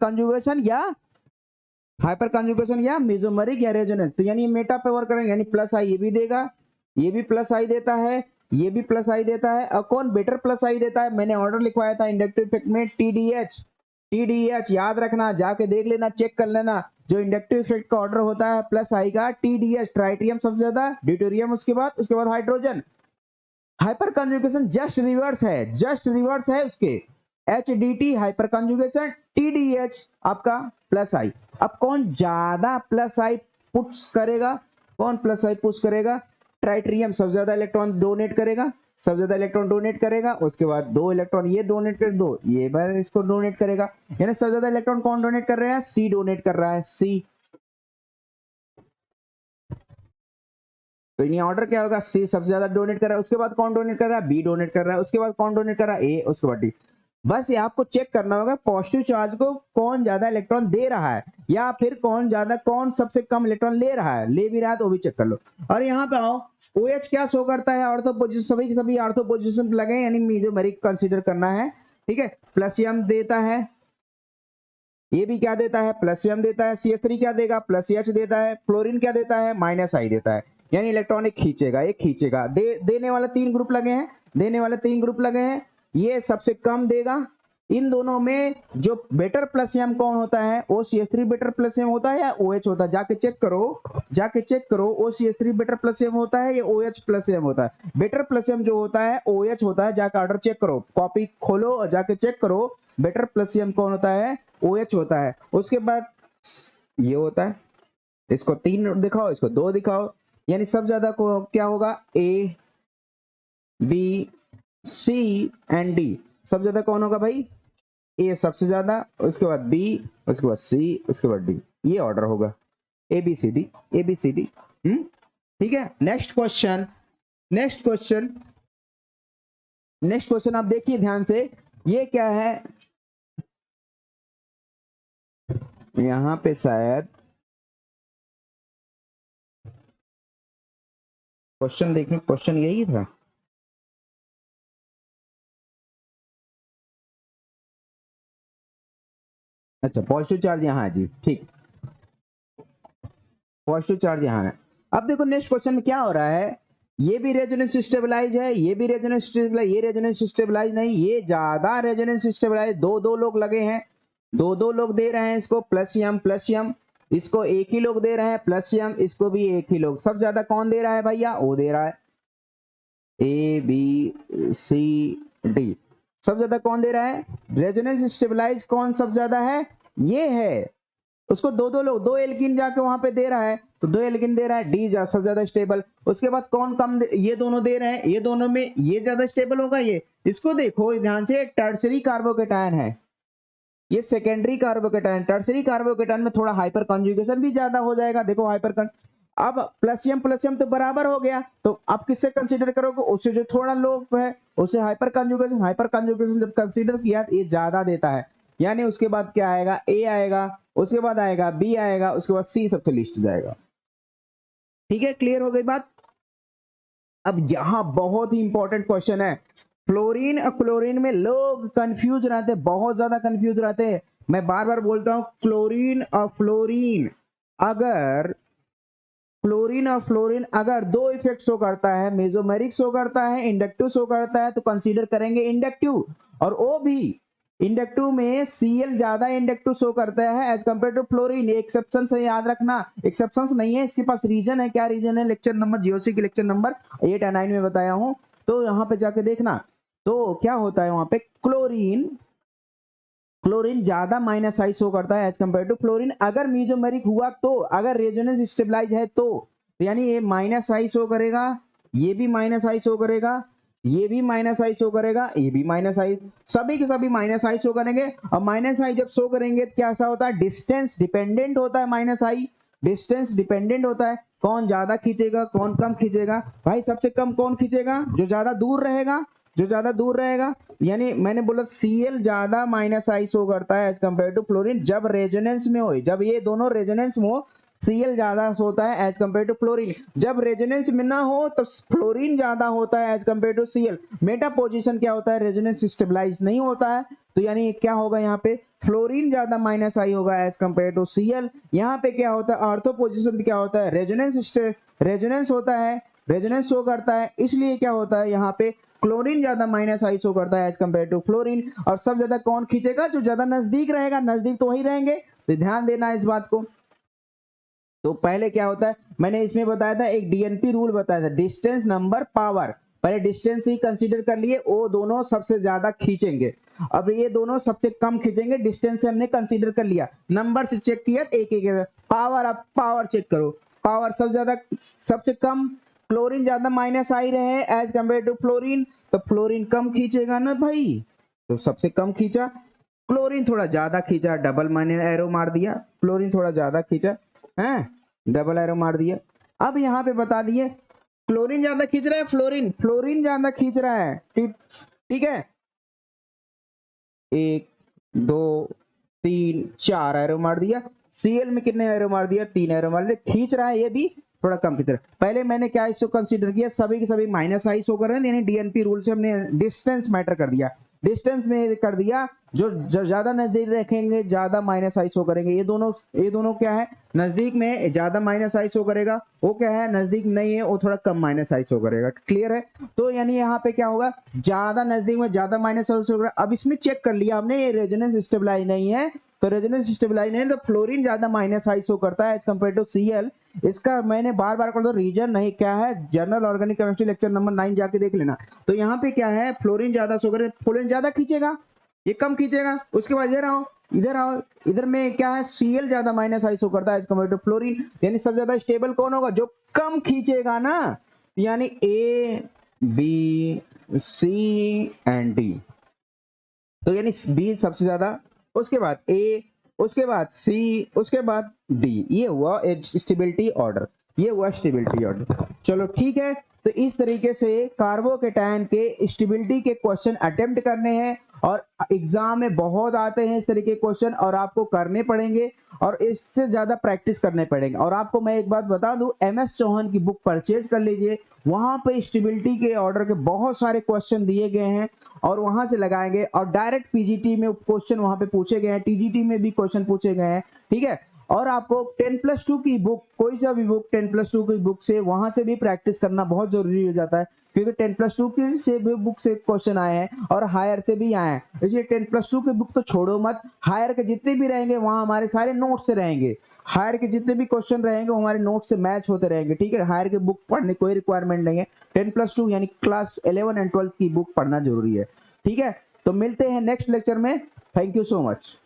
कंजुगेशन या मेसोमेरिक या रेजोनेंस। तो यानी मेटा पे वर्क करेंगे, यानी प्लस आई ये भी देगा, ये भी प्लस आई देता है, ये भी प्लस आई देता है। और कौन बेटर प्लस आई देता है? मैंने ऑर्डर लिखवाया था इंडक्टिव इफेक्ट में TDH याद रखना, जाके देख लेना, चेक कर लेना। जो इंडक्टिव इफेक्ट का ऑर्डर होता है प्लस आई का TDH, ट्राइटेरियम सबसे ज्यादा, ड्यूटेरियम उसके बाद hydrogen. Hyper conjugation just reverse है उसके। HDT हाइपर कंजुगेशन, TDH आपका प्लस आई। अब कौन ज्यादा प्लस आई पुश करेगा? कौन प्लस आई पुश करेगा? ट्राइटेरियम सबसे ज्यादा इलेक्ट्रॉन डोनेट करेगा, सबसे ज्यादा इलेक्ट्रॉन डोनेट करेगा, उसके बाद 2 इलेक्ट्रॉन ये डोनेट कर दो, ये बार इसको डोनेट करेगा। यानी सबसे ज्यादा इलेक्ट्रॉन कौन डोनेट कर रहा है? C डोनेट कर रहा है, C। तो इन्हीं ऑर्डर क्या होगा? C सबसे ज्यादा डोनेट कर रहा है, उसके बाद कौन डोनेट कर रहा है? B डोनेट कर रहा है, उसके बाद कौन डोनेट कर रहा है? A, उसके बाद D। बस ये आपको चेक करना होगा पॉजिटिव चार्ज को कौन ज्यादा इलेक्ट्रॉन दे रहा है या फिर कौन सबसे कम इलेक्ट्रॉन ले रहा है, ले भी रहा है तो वो भी चेक कर लो। और यहाँ पे आओ, OH क्या शो करता है? ऑर्थो पोजीशन, सभी के सभी ऑर्थो पोजीशन पे लगे, यानी मेसोमेरिक कंसीडर करना है। ठीक है, प्लसियम देता है, ये भी क्या देता है? प्लसियम देता है। CS3 क्या देगा? प्लस H देता है। फ्लोरीन क्या देता है? माइनस आई देता है। यानी इलेक्ट्रॉन एक खींचेगा, देने वाले 3 ग्रुप लगे हैं, ये सबसे कम देगा। इन दोनों में जो बेटर प्लसियम कौन होता है? OCH3 बेटर प्लसियम होता है या OH होता है? जाके चेक करो OCH3 बेटर प्लसियम होता है या OH प्लसियम होता है? बेटर प्लसियम जो होता है OH होता है, जाके ऑर्डर चेक करो, कॉपी खोलो और जाके चेक करो बेटर प्लसियम कौन होता है? OH होता है। उसके बाद ये होता है, इसको 3 दिखाओ, इसको 2 दिखाओ, यानी सब ज्यादा को क्या होगा? A, B, C and D। सब ज्यादा कौन होगा भाई? A सबसे ज्यादा, उसके बाद B, उसके बाद C, उसके बाद D। ये ऑर्डर होगा ABCD ABCD। ठीक है। नेक्स्ट क्वेश्चन आप देखिए ध्यान से, ये क्या है? यहां पे शायद क्वेश्चन देखने, क्वेश्चन यही था। अच्छा, पॉजिटिव चार्ज यहाँ है जी, ठीक, पॉजिटिव चार्ज यहाँ है। अब देखो नेक्स्ट क्वेश्चन में क्या हो रहा है, ये भी रेजोनेंस स्टेबलाइज है, ये भी रेजोनेंस स्टेबलाइज, ये रेजोनेंस स्टेबलाइज नहीं, ये ज्यादा रेजोनेंस स्टेबलाइज, दो लोग लगे हैं, दो लोग दे रहे हैं इसको प्लस एम, इसको एक ही लोग दे रहे हैं प्लस एम, इसको भी एक ही लोग। सबसे ज्यादा कौन दे रहा है भैया, ओ दे रहा है, ए बी सी डी, सबसे ज्यादा कौन दे रहा है, रेजोनेंस स्टेबलाइज कौन सबसे ज्यादा है, ये है। उसको दो लोग, दो एल्किन जाके वहां पे दे रहा है, तो दो एल्किन दे रहा है, डी सबसे ज्यादा स्टेबल। उसके बाद कौन कम ये दोनों दे रहे हैं, ये दोनों में ये ज्यादा स्टेबल होगा ये। इसको देखो ध्यान से, टर्सरी कार्बोकेटायन है, ये सेकेंडरी कार्बोकेटायन। टर्सरी कार्बोकेटायन में थोड़ा हाइपर कॉन्जुगेशन भी ज्यादा हो जाएगा, देखो हाइपर। अब प्लस एम तो बराबर हो गया, तो आप किससे कंसीडर करोगे, उससे जो थोड़ा लो है उसे हाइपर कॉन्जुगेशन जब कंसीडर किया ये ज्यादा देता है, यानी उसके बाद क्या आएगा, ए आएगा, उसके बाद आएगा बी आएगा, उसके बाद सी सबसे लिस्ट जाएगा। ठीक है, क्लियर हो गई बात। अब यहां बहुत ही इंपॉर्टेंट क्वेश्चन है, फ्लोरीन और क्लोरीन में लोग कंफ्यूज रहते, बहुत ज्यादा कंफ्यूज रहते हैं। मैं बार बार बोलता हूं, फ्लोरीन और फ्लोरीन अगर दो इफेक्ट शो करता है, मेसोमेरिक शो करता है, इंडक्टिव शो करता है, तो कंसीडर करेंगे इंडक्टिव। और वो भी इंडक्टिव में Cl ज्यादा इंडक्टिव शो करता है as compare to fluorine. Exception से याद रखना, एक्सेप्शंस नहीं है, इसके पास रीजन है। क्या रीजन है, लेक्चर नंबर जीओसी के लेक्चर नंबर 8 और 9 में बताया हूं, तो यहाँ पे जाके देखना। तो क्या होता है वहां पे, क्लोरीन ज्यादा माइनस आई शो करता है एज कंपेयर टू फ्लोरीन। अगर मीजोमेरिक हुआ तो, अगर रेजोनेंस स्टेबलाइज है तो यानी ये माइनस आई शो करेगा, ये भी माइनस आई शो करेगा, ये भी माइनस आई शो करेगा, ये भी माइनस आई, सभी के सभी माइनस आई शो करेंगे। और माइनस आई जब शो करेंगे तो क्या ऐसा होता है, डिस्टेंस डिपेंडेंट होता है, माइनस आई डिस्टेंस डिपेंडेंट होता है। कौन ज्यादा खींचेगा, कौन कम खींचेगा, भाई सबसे कम कौन खींचेगा, जो ज्यादा दूर रहेगा, जो ज्यादा दूर रहेगा। यानी मैंने बोला Cl ज्यादा माइनस आई शो करता है एज कंपेयर टू फ्लोरीन जब रेजोनेंस में हो, जब ये दोनों रेजोनेंस में हो Cl ज्यादा होता है एज कंपेयर टू फ्लोरीन। जब रेजोनेंस में ना हो तो फ्लोरीन ज्यादा होता है as compare to Cl। Meta position क्या होता है, रेजोनेंस स्टेबलाइज नहीं होता है, तो यानी क्या होगा यहाँ पे, फ्लोरीन ज्यादा माइनस आई होगा एज कंपेयर टू Cl। यहाँ पे क्या होता है, ऑर्थो पोजीशन क्या होता है, रेजोनेंस होता है, रेजोनेंस शो करता है, इसलिए क्या होता है यहाँ पे क्लोरीन ज्यादा माइनस आई शो करता है एज कंपेयर टू फ्लोरीन। और सब ज्यादा कौन खींचेगा, जो ज्यादा नजदीक रहेगा, नजदीक तो वही रहेंगे, तो ध्यान देना इस बात को। तो पहले क्या होता है, मैंने इसमें बताया था, एक डीएनपी रूल बताया था, डिस्टेंस नंबर पावर। पहले डिस्टेंस ही कंसीडर कर लिए, वो दोनों सबसे ज्यादा खींचेंगे। अब ये दोनों सबसे कम खींचेंगे, डिस्टेंस से हमने कंसीडर कर लिया, नंबर से चेक किया, एक एक पावर। अब पावर चेक करो, पावर सबसे ज्यादा, सबसे कम क्लोरीन ज्यादा माइनस आई रहे एज कंपेयर टू फ्लोरीन, तो फ्लोरीन कम खींचेगा ना भाई, तो सबसे कम खींचा। क्लोरीन थोड़ा ज्यादा खींचा, डबल माइनस एरो मार दिया, फ्लोरीन थोड़ा ज्यादा खींचा है, डबल एरो मार दिया। अब यहाँ पे बता दिए क्लोरीन ज्यादा खींच रहा है, फ्लोरीन ज्यादा खींच रहा है, ठीक है। 1 2 3 4 एरो मार दिया। Cl में कितने एरो मार दिया, 3 एरो मार दिया। खींच रहा है, ये भी थोड़ा कम खींच रहा है। पहले मैंने क्या इसको कंसीडर किया, सभी के सभी माइनस आई शो कर रहे हैं, यानी डीएनपी रूल से हमने डिस्टेंस मैटर कर दिया, डिस्टेंस में कर दिया, जो ज्यादा नजदीक रखेंगे ज्यादा माइनस आई शो करेंगे। ये दोनों क्या है, नजदीक में ज्यादा माइनस आई शो करेगा, वो क्या है नजदीक नहीं है, वो थोड़ा कम माइनस आई शो करेगा। क्लियर है, तो यानी यहाँ पे क्या होगा, ज्यादा नजदीक में ज्यादा माइनस आई शो करेगा। अब इसमें चेक कर लिया हमने, ये रेजोनेंस स्टेबलाइज नहीं है, तो रेजोनेंस स्टेबलाइज नहीं, तो फ्लोरीन ज्यादा माइनस आई शो करता है एज कंपेयर टू Cl। इसका मैंने बार बार कर दो, रीजन नहीं क्या है, general organic chemistry lecture number 9 जाके देख लेना। तो यहाँ पे क्या है, फ्लोरीन ज्यादा शो करे, फ्लोरीन ज्यादा खींचेगा, ये कम खींचेगा। उसके बाद इधर आओ, इधर में क्या है, Cl ज्यादा माइनस आई शो करता है एज कंपेयर टू फ्लोरीन, यानी सबसे ज्यादा स्टेबल कौन होगा, जो कम खींचेगा ना, यानी A B C and D, तो यानी B सबसे ज्यादा, उसके बाद A, उसके बाद C, उसके बाद D। ये हुआ स्टेबिलिटी ऑर्डर, ये हुआ स्टेबिलिटी ऑर्डर। चलो ठीक है, तो इस तरीके से कार्बोकेटायन के स्टेबिलिटी के क्वेश्चन अटेम्प्ट करने हैं, और एग्जाम में बहुत आते हैं इस तरीके के क्वेश्चन, और आपको करने पड़ेंगे, और इससे ज्यादा प्रैक्टिस करने पड़ेंगे। और आपको मैं एक बात बता दूं, MS चौहान की बुक परचेज कर लीजिए, वहां पे स्टेबिलिटी के ऑर्डर के बहुत सारे क्वेश्चन दिए गए हैं, और वहां से लगाएंगे, और डायरेक्ट पीजीटी में क्वेश्चन वहां पे पूछे गए हैं, टीजीटी में भी क्वेश्चन पूछे गए हैं, ठीक है। और आपको 10+2 की बुक, कोई सा भी बुक 10+2 की बुक से वहां से भी प्रैक्टिस करना बहुत जरूरी हो जाता है, क्योंकि 10+2 की से भी बुक से क्वेश्चन आए हैं और हायर से भी आए हैं, इसलिए 10+2 की बुक तो छोड़ो मत, हायर के जितने भी रहेंगे वहां हमारे सारे नोट से रहेंगे, हायर के जितने भी क्वेश्चन रहेंगे वो हमारे नोट से मैच होते रहेंगे, ठीक है। हायर के बुक पढ़ने कोई रिक्वायरमेंट नहीं है, 10+2 यानी क्लास 11 एंड 12 की बुक पढ़ना जरूरी है, ठीक है। तो मिलते हैं नेक्स्ट लेक्चर में, थैंक यू सो मच।